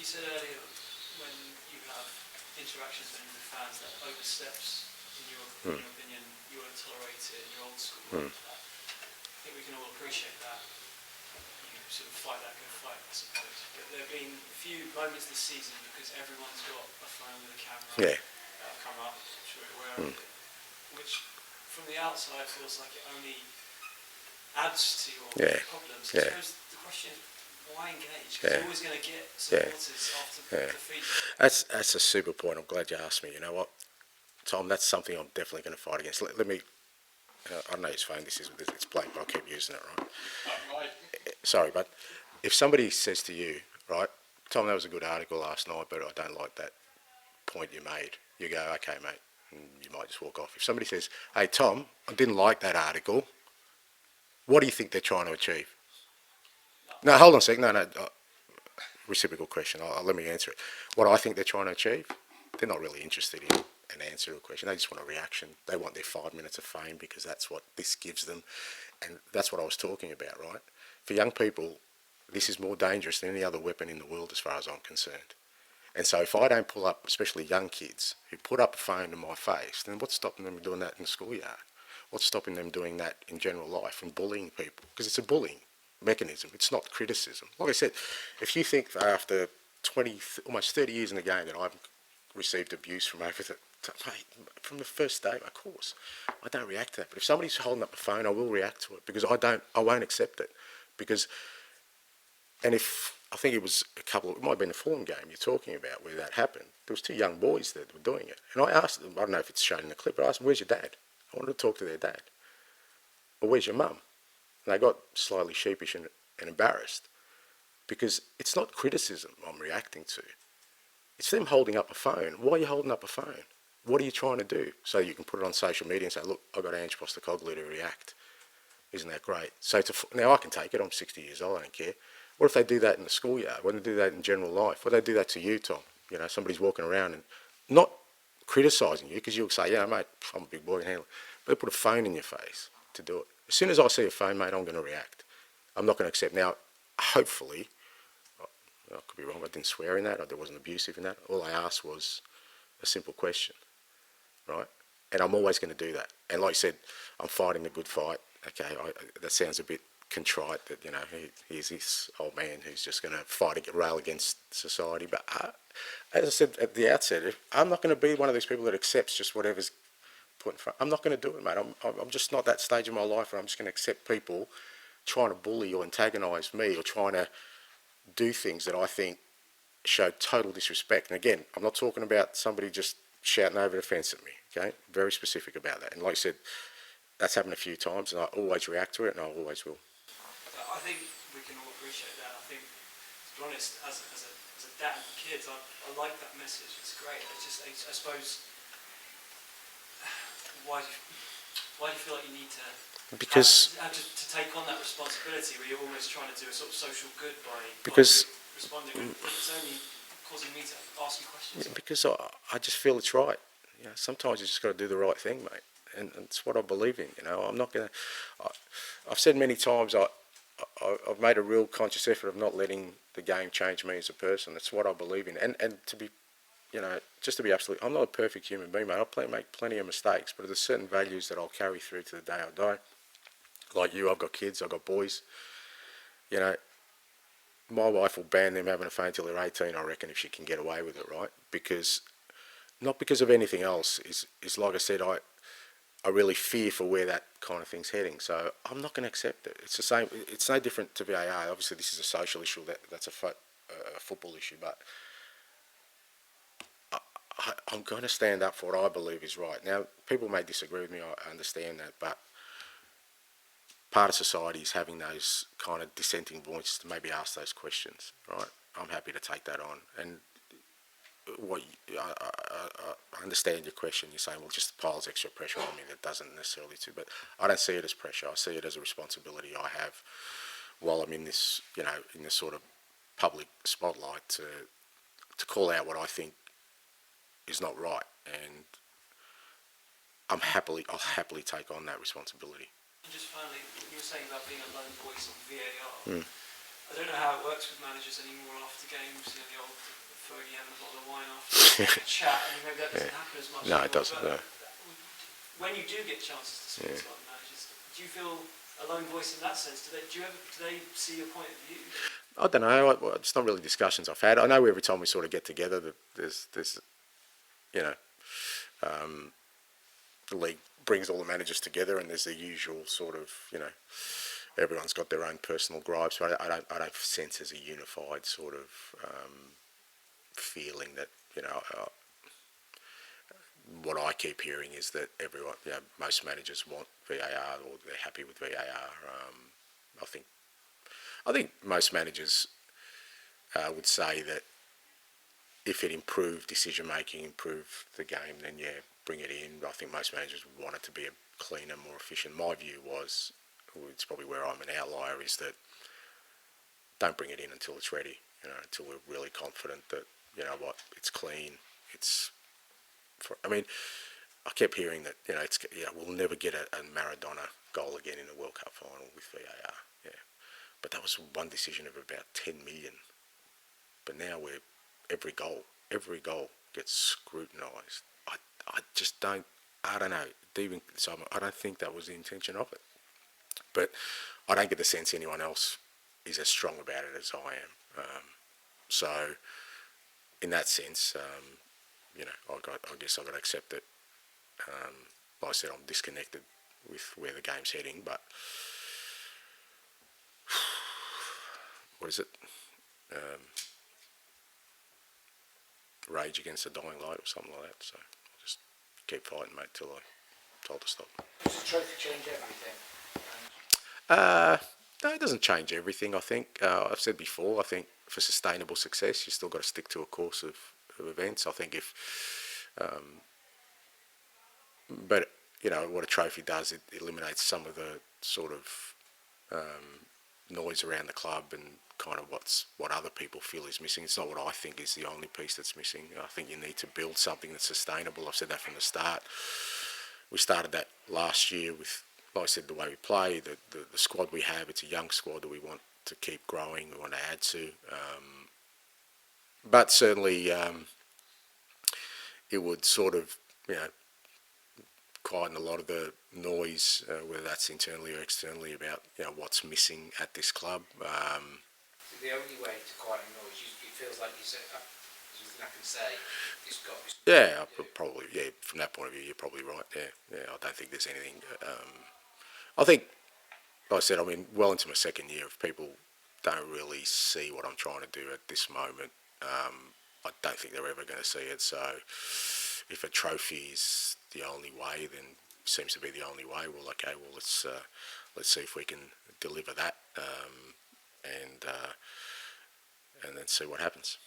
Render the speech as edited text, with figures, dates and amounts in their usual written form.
You said earlier when you have interactions with fans that oversteps, in your opinion, you won't tolerate it, you're old school. I think we can all appreciate that. You sort of fight that good fight, I suppose. But there have been a few moments this season because everyone's got a phone with a camera that have come up, I'm sure you're aware of it, which from the outside feels like it only adds to your problems. I suppose the question is, why engage? Because you're always going to get supporters after defeat. That's a super point. I'm glad you asked me. You know what, Tom? That's something I'm definitely going to fight against. Let me. I don't know whose phone this is. It's blank, but I'll keep using it. Right. Sorry, but if somebody says to you, right, Tom, that was a good article last night, but I don't like that point you made. You go, okay, mate, and you might just walk off. If somebody says, hey, Tom, I didn't like that article. What do you think they're trying to achieve? No, hold on a second. No. Reciprocal question. Let me answer it. What I think they're trying to achieve, they're not really interested in an answer to a question. They just want a reaction. They want their 5 minutes of fame because that's what this gives them. And that's what I was talking about, right? For young people, this is more dangerous than any other weapon in the world as far as I'm concerned. And so if I don't pull up, especially young kids, who put up a phone to my face, then what's stopping them doing that in the schoolyard? What's stopping them doing that in general life and bullying people? Because it's a bullying mechanism. It's not criticism. Like I said, if you think that after almost 30 years in the game that I've received abuse from from the first day, of course, I don't react to that. But if somebody's holding up a phone, I will react to it because I won't accept it. I think it was it might have been the Fulham game you're talking about where that happened. There was two young boys that were doing it. And I asked them, I don't know if it's shown in the clip, but I asked them, where's your dad? I wanted to talk to their dad. Or where's your mum? And they got slightly sheepish and embarrassed because it's not criticism I'm reacting to. It's them holding up a phone. Why are you holding up a phone? What are you trying to do? So you can put it on social media and say, look, I got Ange Postecoglou to react. Isn't that great? So now I can take it. I'm 60 years old. I don't care. What if they do that in the schoolyard? What if they do that in general life? What if they do that to you, Tom? You know, somebody's walking around and not criticising you because you'll say, yeah, mate, I'm a big boy and handle it. But they put a phone in your face to do it. As soon as I see a phone, mate, I'm going to react. I'm not going to accept. Now, hopefully, I could be wrong, I didn't swear in that, or there wasn't abusive in that. All I asked was a simple question, right? And I'm always going to do that. And like I said, I'm fighting the good fight. Okay, that sounds a bit contrite that, you know, he's this old man who's just going to rail against society. But as I said at the outset, I'm not going to be one of these people that accepts just whatever's put in front. I'm not going to do it, mate. I'm just not that stage of my life where I'm just going to accept people trying to bully or antagonise me or trying to do things that I think show total disrespect. And again, I'm not talking about somebody just shouting over the fence at me, okay? Very specific about that. And like I said, that's happened a few times and I always react to it and I always will. I think we can all appreciate that. I think, to be honest, as a dad and kids, I like that message. It's great. It's just, I suppose, why do you feel like you need to to take on that responsibility where you're almost trying to do a sort of social good by responding? It's only causing me to ask you questions. Yeah, because I just feel it's right. You know, sometimes you just got to do the right thing, mate, and it's what I believe in. You know, I'm not going to. I've said many times I've made a real conscious effort of not letting the game change me as a person. It's what I believe in, and to be, you know, just to be absolute, I'm not a perfect human being, mate. I'll make plenty of mistakes, but there's certain values that I'll carry through to the day I die. Like you, I've got kids, I've got boys. You know, my wife will ban them having a phone till they're 18, I reckon, if she can get away with it, right? Not because of anything else. Is like I said, I really fear for where that kind of thing's heading. So I'm not going to accept it. It's the same. It's no different to VAR. Obviously, this is a social issue. That's a football issue, but I'm going to stand up for what I believe is right. Now, people may disagree with me. I understand that, but part of society is having those kind of dissenting voices to maybe ask those questions, right? I'm happy to take that on. And I understand your question. You're saying, well, it just piles extra pressure on me. That doesn't necessarily too, but I don't see it as pressure. I see it as a responsibility I have while I'm in this, you know, in this sort of public spotlight to call out what I think is not right. And I'll happily take on that responsibility. And just finally, you were saying about being a lone voice on VAR. I don't know how it works with managers anymore after games. You know, the old take a chat, and maybe that doesn't happen as much No, anymore, it doesn't. but No. when you do get chances to speak to other managers, do you feel a lone voice in that sense? Do they see your point of view? I don't know. It's not really discussions I've had. I know every time we sort of get together, that there's you know, the league brings all the managers together, and there's the usual sort of, everyone's got their own personal gripes. But I don't sense as a unified sort of feeling that, what I keep hearing is that everyone, most managers want VAR, or they're happy with VAR. I think most managers would say that if it improved decision making, improved the game, then bring it in. I think most managers would want it to be a cleaner, more efficient. My view was, it's probably where I'm an outlier, is that don't bring it in until it's ready. Until we're really confident that, it's clean. I kept hearing that, we'll never get a Maradona goal again in a World Cup final with VAR. Yeah, but that was one decision of about 10 million. But now every goal gets scrutinised. I just don't. I don't know. I don't think that was the intention of it. But I don't get the sense anyone else is as strong about it as I am. So, in that sense, I guess I've got to accept that. Like I said, I'm disconnected with where the game's heading. But what is it? Rage against the dying light, or something like that. So I'll just keep fighting, mate, till I'm told to stop. Does the trophy change everything? No, it doesn't change everything. I think I've said before. I think for sustainable success, you still got to stick to a course of events. I think but what a trophy does, it eliminates some of the sort of noise around the club and kind of what other people feel is missing. It's not what I think is the only piece that's missing. I think you need to build something that's sustainable. I've said that from the start. We started that last year with, like I said, the way we play, the squad we have. It's a young squad that we want to keep growing, we want to add to. But certainly it would sort of, quieten a lot of the noise, whether that's internally or externally, about what's missing at this club. The only way to quieten noise, it feels like you said, there's nothing I can say. It's got. Yeah, probably. Yeah, from that point of view, you're probably right. Yeah. I don't think there's anything. I think, like I said, well into my second year. If people don't really see what I'm trying to do at this moment, I don't think they're ever going to see it. So, if a trophy is the only way, then seems to be the only way. Well, okay. Well, let's see if we can deliver that, and then see what happens.